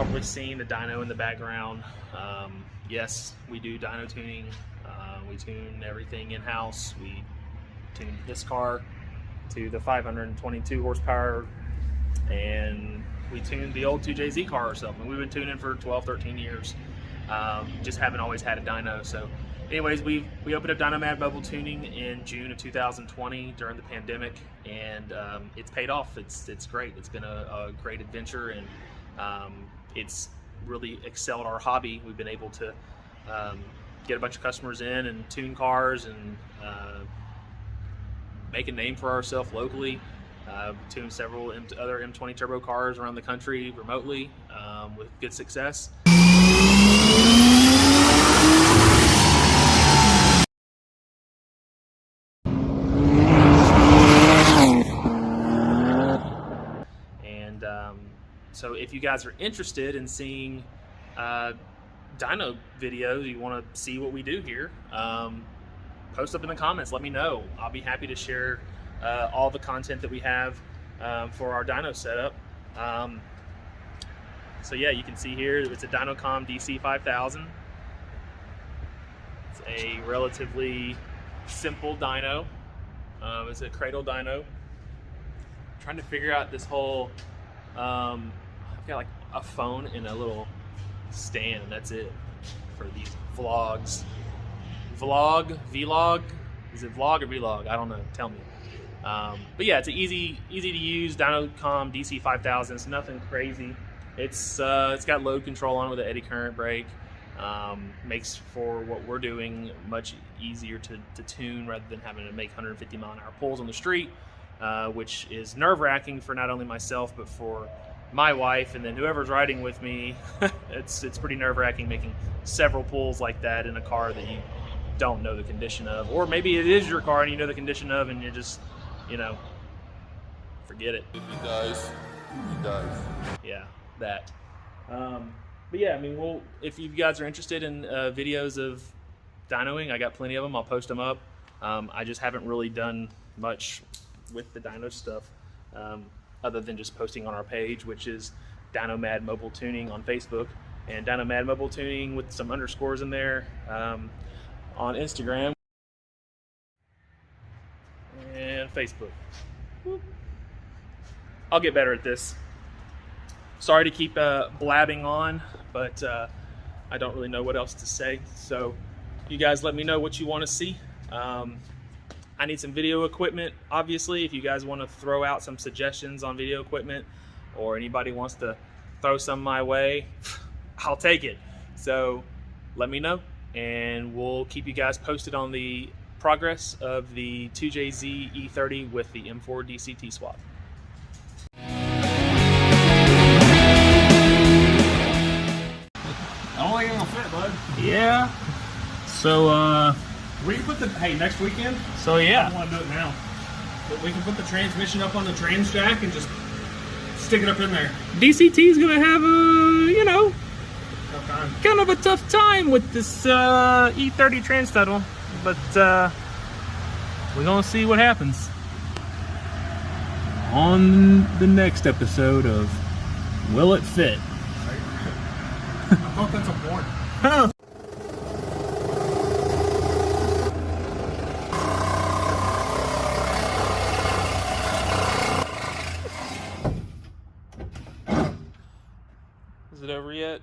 probably seen the dyno in the background. Yes, we do dyno tuning. We tune everything in-house. We tuned this car to the 522 horsepower, and we tuned the old 2JZ car ourselves. And we've been tuning for 12, 13 years. Just haven't always had a dyno. So anyways, we opened up Dyno Mobile Tuning in June of 2020 during the pandemic, and it's paid off. It's great. It's been a great adventure, and it's really excelled our hobby. We've been able to get a bunch of customers in and tune cars and make a name for ourselves locally. Tuned several other M20 turbo cars around the country remotely with good success. And so if you guys are interested in seeing dyno videos, you want to see what we do here, post up in the comments, let me know. I'll be happy to share all the content that we have for our dyno setup. So yeah, you can see here it's a Dynocom DC5000. It's a relatively simple dyno. It's a cradle dyno. I'm trying to figure out this whole I've got like a phone and a little stand, and that's it for these vlogs. Vlog? Is it vlog or vlog? I don't know. Tell me. But yeah, it's an easy to use Dynocom DC5000. It's nothing crazy. It's got load control on it with an eddy current brake. Makes for what we're doing much easier to tune rather than having to make 150 mile an hour pulls on the street, which is nerve-wracking for not only myself but for my wife, and then whoever's riding with me. It's pretty nerve-wracking making several pulls like that in a car that you don't know the condition of, or maybe it is your car and you know the condition of, and you're just, you know, forget it. If he dies, he dies. Yeah, that. But yeah, I mean, if you guys are interested in videos of dynoing, I got plenty of them. I'll post them up. I just haven't really done much with the dyno stuff, other than just posting on our page, which is Dyno Mad Mobile Tuning on Facebook, and Dyno Mad Mobile Tuning with some underscores in there on Instagram and Facebook. I'll get better at this. Sorry to keep blabbing on, but I don't really know what else to say. So you guys let me know what you want to see. I need some video equipment, obviously. If you guys want to throw out some suggestions on video equipment, or anybody wants to throw some my way, I'll take it. So let me know, and we'll keep you guys posted on the progress of the 2JZ E30 with the M4 DCT swap. I don't think it's gonna fit, bud. Yeah. So We can put the next weekend. so yeah. I don't want to do it now, but we can put the transmission up on the trans jack and just stick it up in there. DCT is gonna have a Tough time. kind of a tough time with this E30 trans tunnel, but we're gonna see what happens on the next episode of Will It Fit? I thought that's a porn. Is it over yet?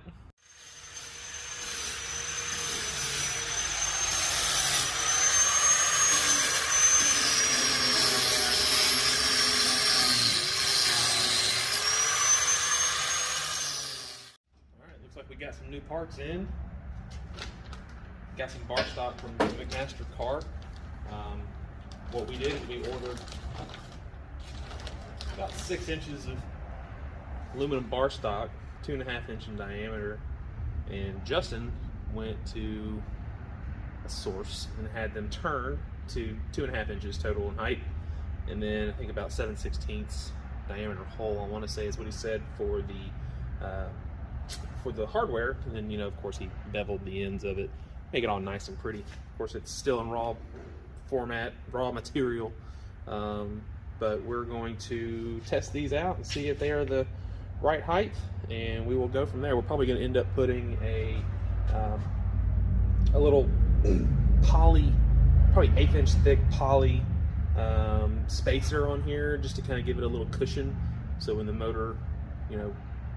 Alright, looks like we got some new parts in. Got some bar stock from the McMaster car. What we did is we ordered about 6 inches of aluminum bar stock, 2.5 inch in diameter, and Justin went to a source and had them turn to 2.5 inches total in height, and then I think about 7/16 diameter hole, I want to say is what he said, for the hardware. And then, you know, of course he beveled the ends of it, make it all nice and pretty. Of course it's still in raw format, raw material, but we're going to test these out and see if they are the right height, and we will go from there. We're probably going to end up putting a little poly, probably 1/8 inch thick poly spacer on here, just to kind of give it a little cushion, so when the motor, you know,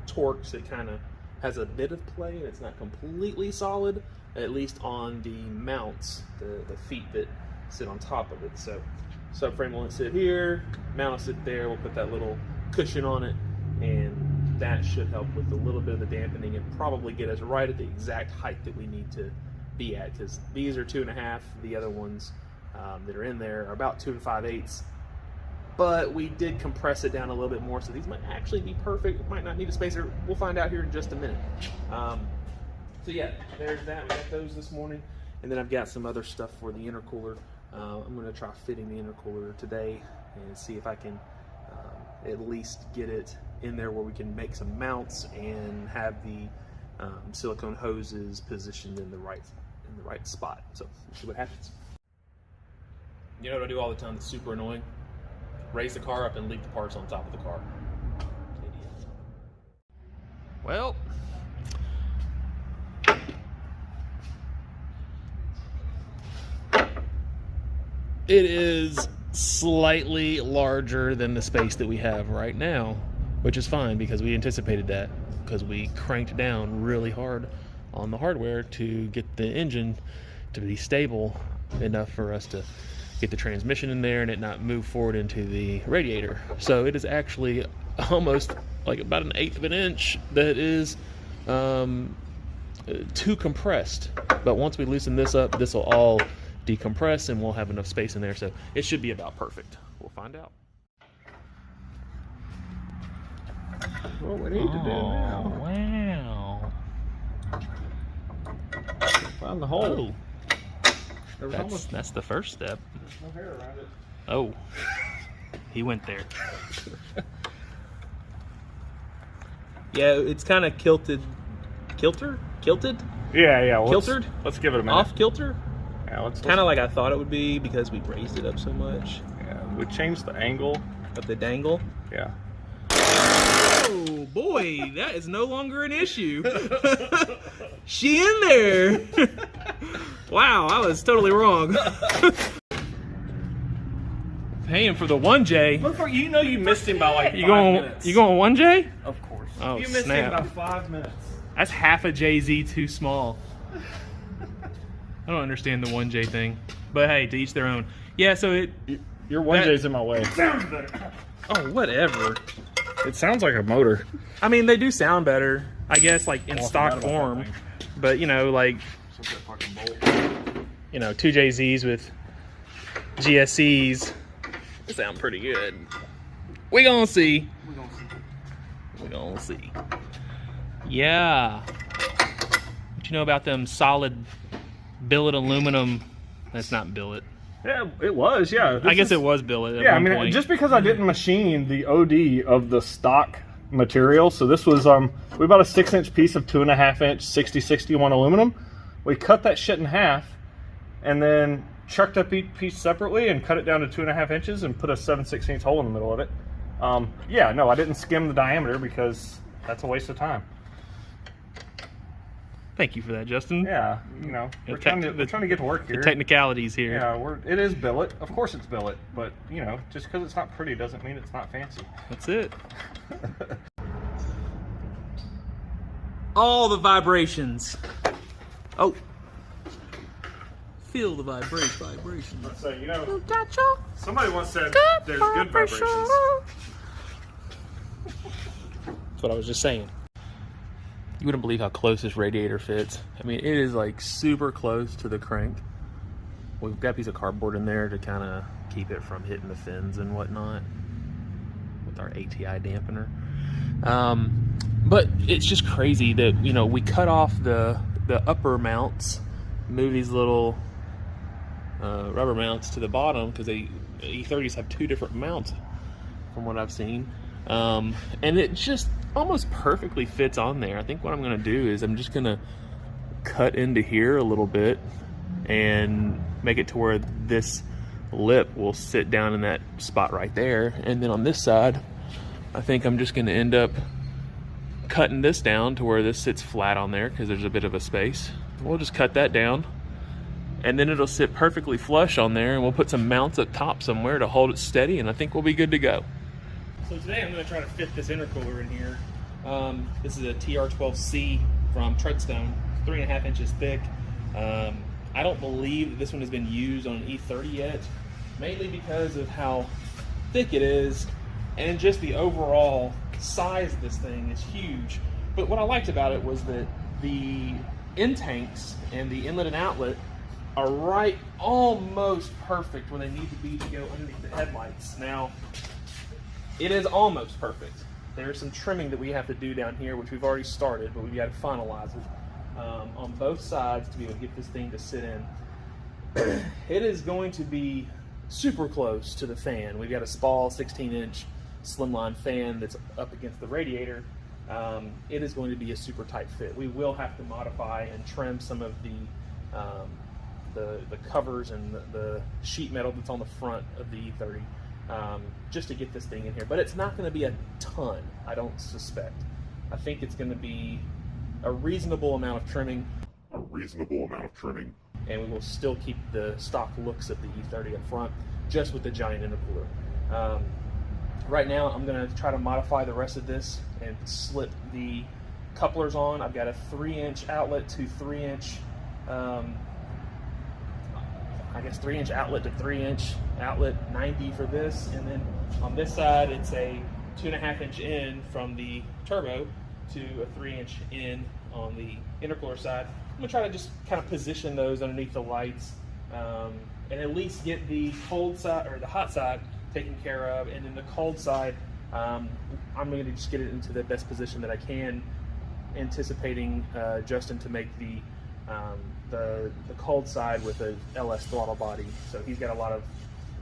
torques, it kind of has a bit of play and it's not completely solid, at least on the mounts, the feet that sit on top of it. So subframe will sit here, mount will sit there, we'll put that little cushion on it, and that should help with a little bit of the dampening and probably get us right at the exact height that we need to be at, because these are 2.5, the other ones that are in there are about 2 5/8, but we did compress it down a little bit more, so these might actually be perfect. Might not need a spacer. We'll find out here in just a minute. So yeah, there's that. We got those this morning, and then I've got some other stuff for the intercooler. I'm going to try fitting the intercooler today and see if I can at least get it in there where we can make some mounts and have the silicone hoses positioned in the right spot. So we'll see what happens. You know what I do all the time that's super annoying? Raise the car up and leave the parts on top of the car. Idiot. Well, it is slightly larger than the space that we have right now, which is fine because we anticipated that, because we cranked down really hard on the hardware to get the engine to be stable enough for us to get the transmission in there and it not move forward into the radiator. So it is actually almost like about 1/8 of an inch that is too compressed. But once we loosen this up, this will all decompress and we'll have enough space in there, so it should be about perfect. We'll find out. What we need to do now? Wow. Found the hole. That's the first step. There's no hair around it. Oh, he went there. Yeah, it's kind of kilted. Kilted? Yeah. Kiltered? Let's give it a minute. Off kilter? Yeah, let's Kind of like I thought it would be because we raised it up so much. Yeah, we changed the angle of the dangle. Yeah. Oh boy, that is no longer an issue. She in there. Wow, I was totally wrong. Paying for the 1J. Look for you missed him by like You 5 going? minutes. You going 1J? Of course. Oh, you missed snap. him by 5 minutes. That's half a JZ too small. I don't understand the 1J thing, but hey, to each their own. Yeah, so Your 1J's in my way. sounds better. Oh, whatever. It sounds like a motor. I mean, they do sound better, I guess, like in stock form. But you know, like, you know, 2JZs with GSCs, they sound pretty good. We gonna see. We gonna see. Yeah. What you know about them solid billet aluminum? That's not billet. Yeah, it was. Yeah, I guess it was billet. At yeah, I one mean, point. just because I didn't machine the OD of the stock material, so this was we bought a 6-inch piece of 2.5-inch 6061 aluminum. We cut that shit in half, and then chucked up each piece separately and cut it down to 2.5 inches and put a 7/16 hole in the middle of it. Yeah, no, I didn't skim the diameter because that's a waste of time. Thank you for that, Justin. Yeah, you know, we're trying to get to work here. The technicalities here. Yeah, it is billet. Of course it's billet, but you know, just because it's not pretty doesn't mean it's not fancy. That's it. All the vibrations. Oh. Feel the vibrations. So, you know, Gotcha. somebody once said there's good vibrations. That's what I was just saying. You wouldn't believe how close this radiator fits. I mean, it is like super close to the crank. We've got a piece of cardboard in there to kind of keep it from hitting the fins and whatnot with our ATI dampener. But it's just crazy that, you know, we cut off the upper mounts, move these little rubber mounts to the bottom, because E30s have 2 different mounts from what I've seen. And it just almost perfectly fits on there. I think what I'm going to do is I'm just going to cut into here a little bit and make it to where this lip will sit down in that spot right there. And then on this side, I think I'm just going to end up cutting this down to where this sits flat on there because there's a bit of a space. We'll just cut that down, and then it'll sit perfectly flush on there, and we'll put some mounts up top somewhere to hold it steady, and I think we'll be good to go. So today I'm going to try to fit this intercooler in here. This is a TR12C from Treadstone, 3.5 inches thick. I don't believe that this one has been used on an E30 yet, mainly because of how thick it is, and just the overall size of this thing is huge. But what I liked about it was that the end tanks and the inlet and outlet are right almost perfect where they need to be to go underneath the headlights. Now, it is almost perfect. There's some trimming that we have to do down here, which we've already started, but we've got to finalize it on both sides to be able to get this thing to sit in. It is going to be super close to the fan. We've got a Spall 16-inch slimline fan that's up against the radiator. It is going to be a super tight fit. We will have to modify and trim some of the covers and the sheet metal that's on the front of the E30 just to get this thing in here. But it's not going to be a ton, I don't suspect. I think it's going to be a reasonable amount of trimming. And we will still keep the stock looks of the E30 up front, just with the giant intercooler. Right now, I'm going to try to modify the rest of this and slip the couplers on. I've got a 3-inch outlet to 3-inch, I guess 3-inch outlet to 3-inch outlet, 90 for this. And then on this side, it's a 2.5-inch in from the turbo to a 3-inch in on the intercooler side. I'm gonna try to just kind of position those underneath the lights and at least get the cold side or the hot side taken care of, and then the cold side I'm going to just get it into the best position that I can, anticipating Justin to make the cold side with a LS throttle body. So he's got a lot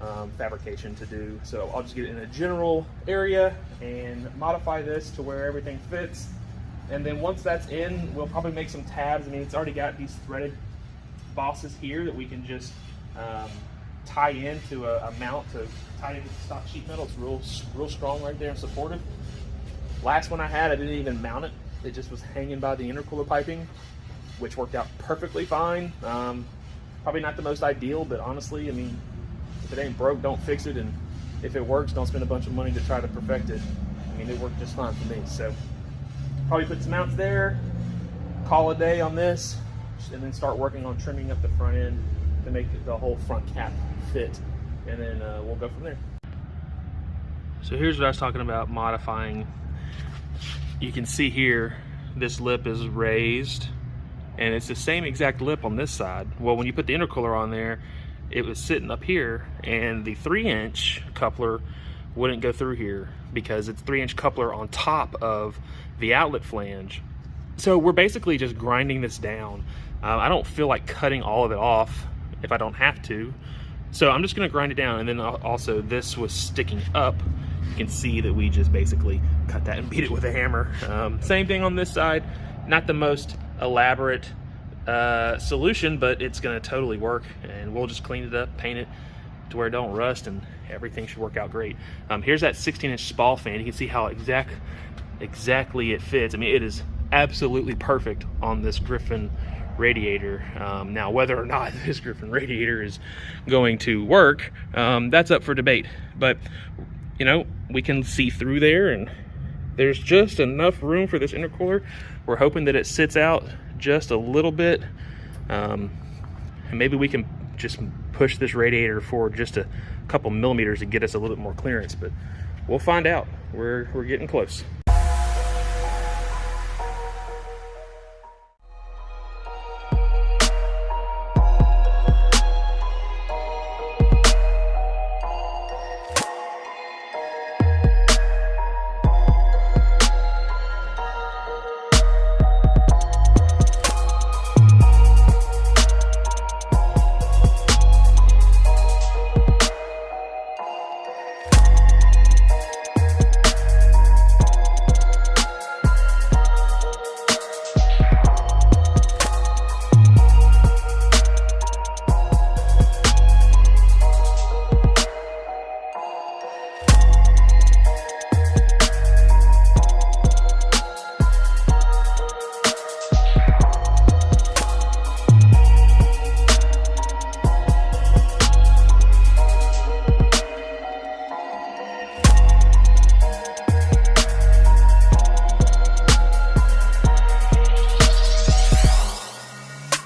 of fabrication to do. So I'll just get it in a general area and modify this to where everything fits. And then once that's in, we'll probably make some tabs. I mean, it's already got these threaded bosses here that we can just tie into a mount to tie into the stock sheet metal. It's real strong right there and supportive. Last one I had, I didn't even mount it. It just was hanging by the intercooler piping, which worked out perfectly fine. Probably not the most ideal, but honestly, I mean, if it ain't broke, don't fix it. And if it works, don't spend a bunch of money to try to perfect it. I mean, it worked just fine for me. So probably put some mounts there, call a day on this, and then start working on trimming up the front end to make the whole front cap fit, and then we'll go from there. So here's what I was talking about modifying. You can see here this lip is raised, and it's the same exact lip on this side. Well, when you put the intercooler on there, it was sitting up here, and the 3-inch coupler wouldn't go through here because it's 3-inch coupler on top of the outlet flange. So we're basically just grinding this down. I don't feel like cutting all of it off if I don't have to. So I'm just gonna grind it down. And then also this was sticking up. You can see that we just basically cut that and beat it with a hammer. Same thing on this side. Not the most elaborate solution, but it's gonna totally work. And we'll just clean it up, paint it to where it don't rust, and everything should work out great. Here's that 16-inch Spall fan. You can see how exactly it fits. I mean, it is absolutely perfect on this Griffin radiator. Now, whether or not this Griffin radiator is going to work, that's up for debate. But, you know, we can see through there, and there's just enough room for this intercooler. We're hoping that it sits out just a little bit, and maybe we can just push this radiator forward just a couple millimeters to get us a little bit more clearance, but we'll find out. We're getting close.